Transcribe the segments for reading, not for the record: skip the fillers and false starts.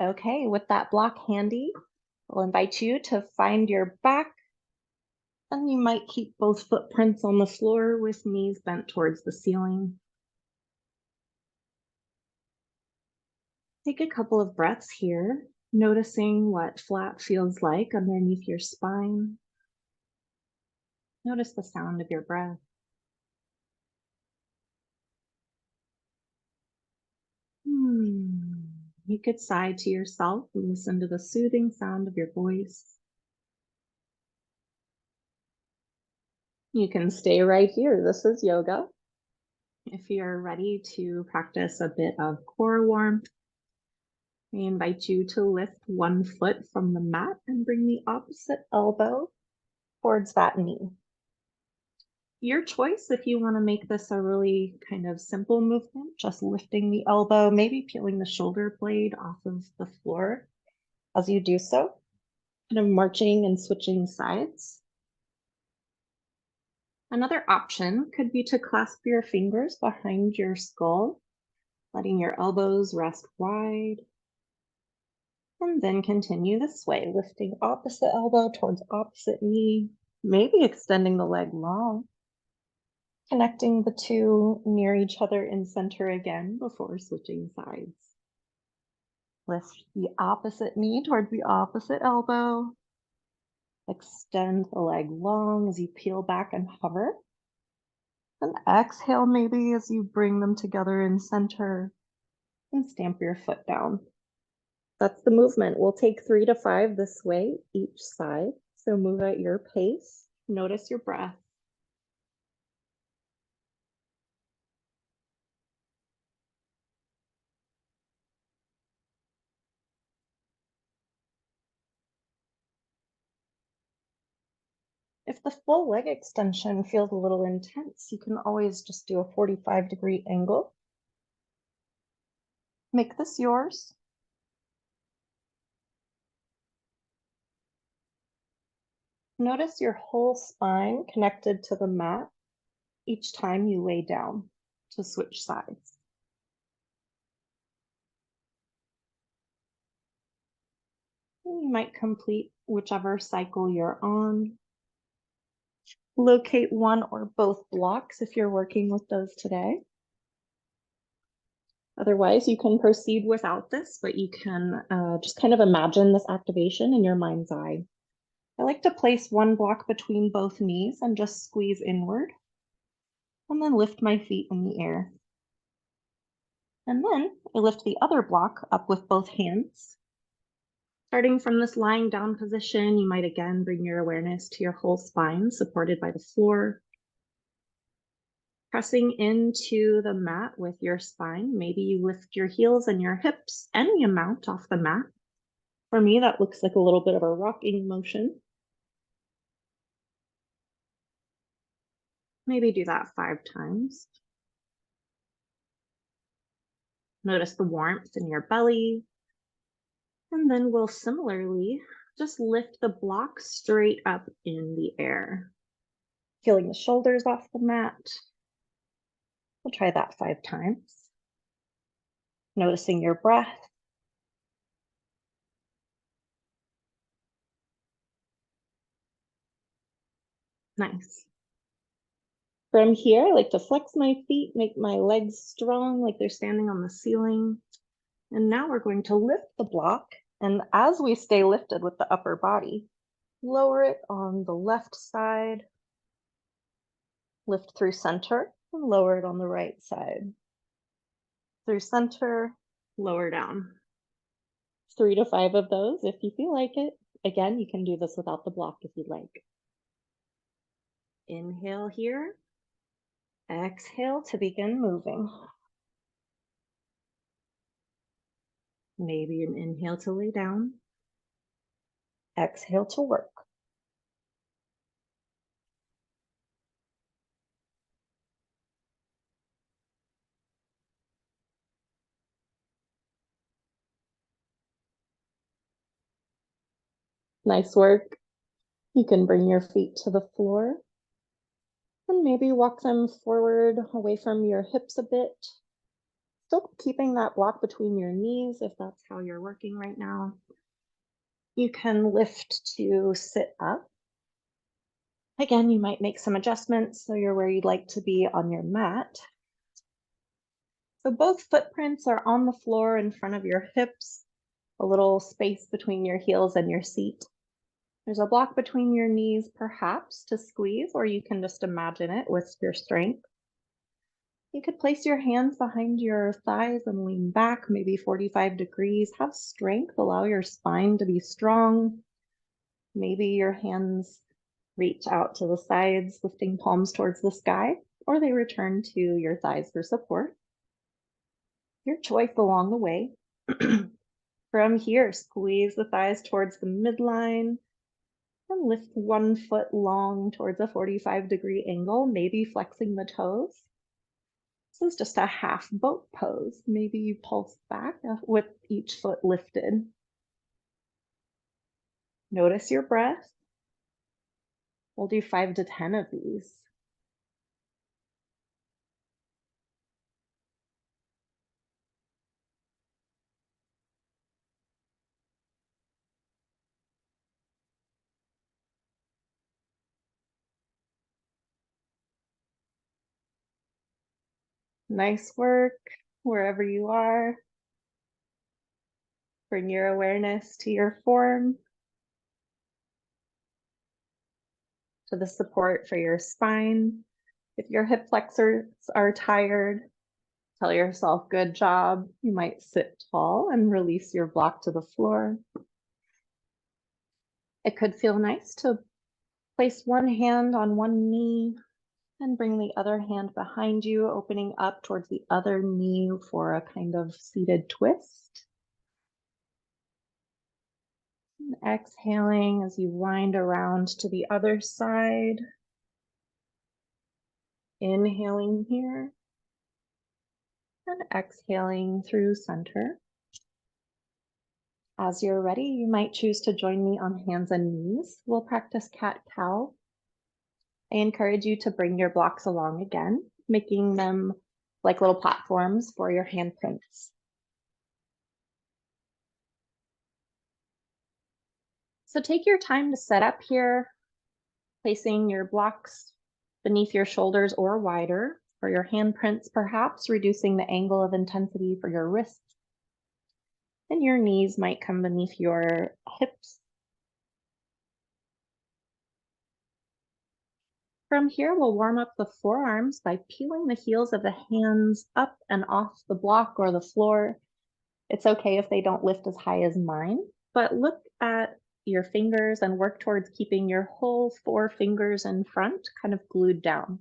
Okay, with that block handy, I'll invite you to find your back, and you might keep both footprints on the floor with knees bent towards the ceiling. Take a couple of breaths here, noticing what flat feels like underneath your spine. Notice the sound of your breath. You could sigh to yourself and listen to the soothing sound of your voice. You can stay right here. This is yoga. If you're ready to practice a bit of core warmth, I invite you to lift one foot from the mat and bring the opposite elbow towards that knee. Your choice if you want to make this a really kind of simple movement, just lifting the elbow, maybe peeling the shoulder blade off of the floor as you do so, kind of marching and switching sides. Another option could be to clasp your fingers behind your skull, letting your elbows rest wide. And then continue this way, lifting opposite elbow towards opposite knee, maybe extending the leg long. Connecting the two near each other in center again before switching sides. Lift the opposite knee towards the opposite elbow. Extend the leg long as you peel back and hover. And exhale maybe as you bring them together in center and stamp your foot down. That's the movement. We'll take 3 to 5 this way each side. So move at your pace. Notice your breath. If the full leg extension feels a little intense, you can always just do a 45-degree angle. Make this yours. Notice your whole spine connected to the mat each time you lay down to switch sides. And you might complete whichever cycle you're on. Locate one or both blocks if you're working with those today. Otherwise, you can proceed without this, but you can just kind of imagine this activation in your mind's eye. I like to place one block between both knees and just squeeze inward, and then lift my feet in the air. And then I lift the other block up with both hands. Starting from this lying down position, you might again bring your awareness to your whole spine, supported by the floor. Pressing into the mat with your spine, maybe you lift your heels and your hips any amount off the mat. For me, that looks like a little bit of a rocking motion. Maybe do that 5 times. Notice the warmth in your belly. And then we'll similarly just lift the block straight up in the air. Feeling the shoulders off the mat. We'll try that 5 times. Noticing your breath. Nice. From here, I like to flex my feet, make my legs strong like they're standing on the ceiling. And now we're going to lift the block. And as we stay lifted with the upper body, lower it on the left side, lift through center, and lower it on the right side. Through center, lower down. 3 to 5 of those if you feel like it. Again, you can do this without the block if you'd like. Inhale here. Exhale to begin moving. Maybe an inhale to lay down. Exhale to work. Nice work. You can bring your feet to the floor and maybe walk them forward away from your hips a bit. Still keeping that block between your knees if that's how you're working right now. You can lift to sit up. Again, you might make some adjustments so you're where you'd like to be on your mat. So both footprints are on the floor in front of your hips, a little space between your heels and your seat. There's a block between your knees, perhaps, to squeeze, or you can just imagine it with your strength. You could place your hands behind your thighs and lean back, maybe 45 degrees. Have strength, allow your spine to be strong. Maybe your hands reach out to the sides, lifting palms towards the sky, or they return to your thighs for support. Your choice along the way. From here, squeeze the thighs towards the midline and lift one foot long towards a 45-degree angle, maybe flexing the toes. This is just a half boat pose. Maybe you pulse back with each foot lifted. Notice your breath. We'll do 5 to 10 of these. Nice work wherever you are. Bring your awareness to your form, to the support for your spine. If your hip flexors are tired, tell yourself, good job. You might sit tall and release your block to the floor. It could feel nice to place one hand on one knee and bring the other hand behind you, opening up towards the other knee for a kind of seated twist. And exhaling as you wind around to the other side. Inhaling here and exhaling through center. As you're ready, you might choose to join me on hands and knees. We'll practice cat-cow. I encourage you to bring your blocks along again, making them like little platforms for your handprints. So take your time to set up here, placing your blocks beneath your shoulders or wider for your handprints, perhaps reducing the angle of intensity for your wrists. And your knees might come beneath your hips. From here, we'll warm up the forearms by peeling the heels of the hands up and off the block or the floor. It's okay if they don't lift as high as mine, but look at your fingers and work towards keeping your whole 4 fingers in front kind of glued down.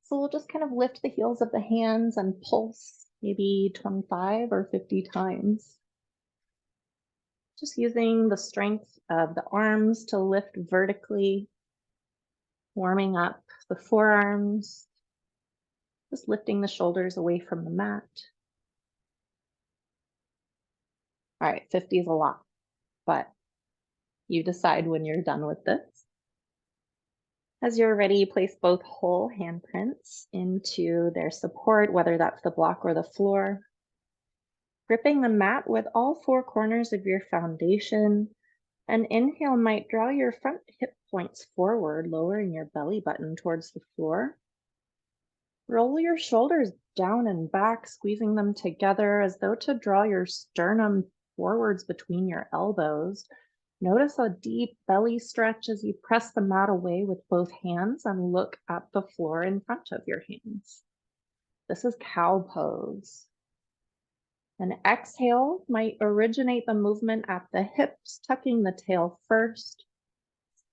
So we'll just kind of lift the heels of the hands and pulse maybe 25 or 50 times. Just using the strength of the arms to lift vertically, warming up the forearms, just lifting the shoulders away from the mat. All right, 50 is a lot, but you decide when you're done with this. As you're ready, place both whole handprints into their support, whether that's the block or the floor. Gripping the mat with all 4 corners of your foundation. An inhale might draw your front hip points forward, lowering your belly button towards the floor. Roll your shoulders down and back, squeezing them together as though to draw your sternum forwards between your elbows. Notice a deep belly stretch as you press the mat away with both hands and look at the floor in front of your hands. This is cow pose. An exhale might originate the movement at the hips, tucking the tail first,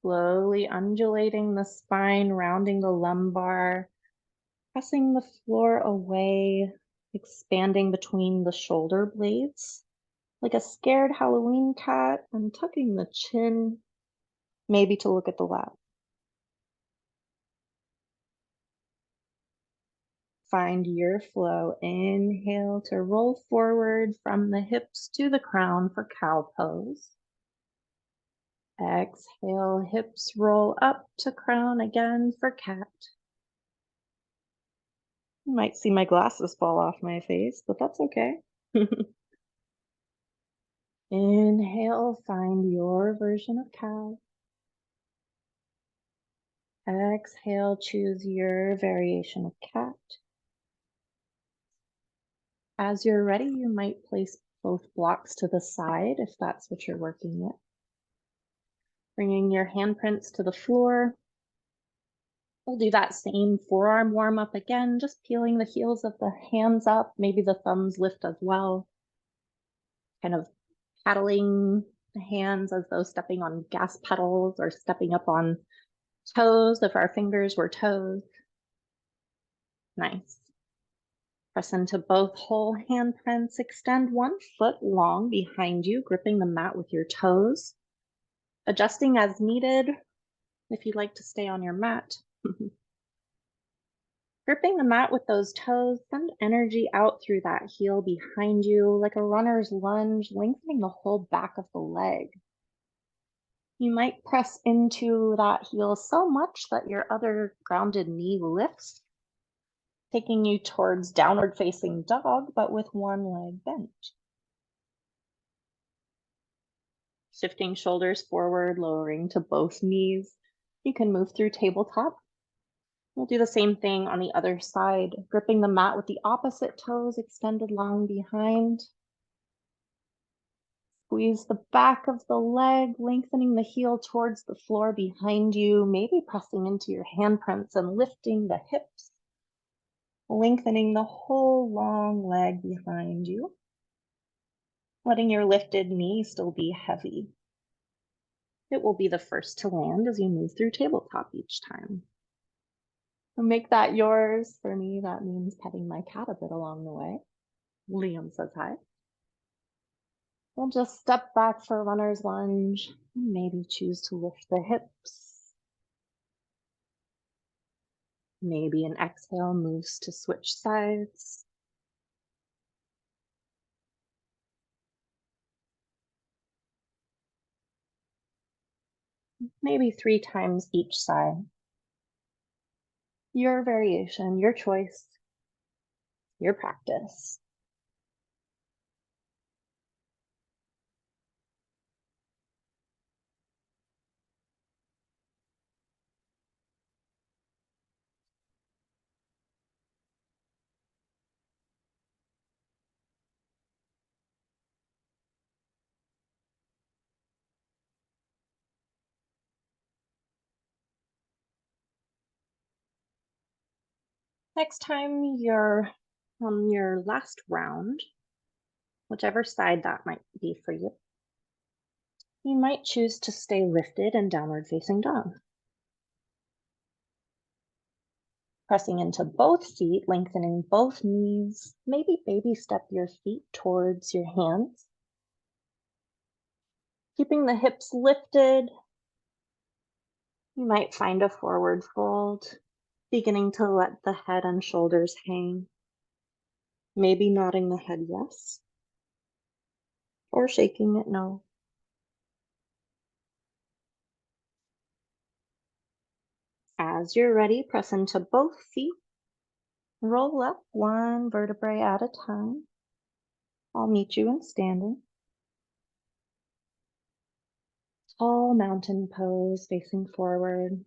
slowly undulating the spine, rounding the lumbar, pressing the floor away, expanding between the shoulder blades, like a scared Halloween cat, and tucking the chin, maybe to look at the left. Find your flow. Inhale to roll forward from the hips to the crown for cow pose. Exhale, hips roll up to crown again for cat. You might see my glasses fall off my face, but that's okay. Inhale, find your version of cow. Exhale, choose your variation of cat. As you're ready, you might place both blocks to the side if that's what you're working with. Bringing your handprints to the floor. We'll do that same forearm warm up again, just peeling the heels of the hands up, maybe the thumbs lift as well. Kind of paddling the hands as though stepping on gas pedals or stepping up on toes if our fingers were toes. Nice. Press into both whole handprints. Extend 1 foot long behind you, gripping the mat with your toes. Adjusting as needed if you'd like to stay on your mat. Gripping the mat with those toes, send energy out through that heel behind you like a runner's lunge, lengthening the whole back of the leg. You might press into that heel so much that your other grounded knee lifts, taking you towards downward facing dog, but with one leg bent. Shifting shoulders forward, lowering to both knees. You can move through tabletop. We'll do the same thing on the other side, gripping the mat with the opposite toes extended long behind. Squeeze the back of the leg, lengthening the heel towards the floor behind you, maybe pressing into your handprints and lifting the hips, lengthening the whole long leg behind you, letting your lifted knee still be heavy. It will be the first to land as you move through tabletop each time. So make that yours. For me, that means petting my cat a bit along the way. Liam says hi. We'll just step back for runner's lunge, and maybe choose to lift the hips. Maybe an exhale moves to switch sides. Maybe 3 times each side. Your variation, your choice, your practice. Next time you're on your last round, whichever side that might be for you, you might choose to stay lifted in downward facing dog. Pressing into both feet, lengthening both knees, maybe baby step your feet towards your hands. Keeping the hips lifted, you might find a forward fold, beginning to let the head and shoulders hang. Maybe nodding the head yes, or shaking it no. As you're ready, press into both feet. Roll up 1 vertebrae at a time. I'll meet you in standing. Tall mountain pose, facing forward.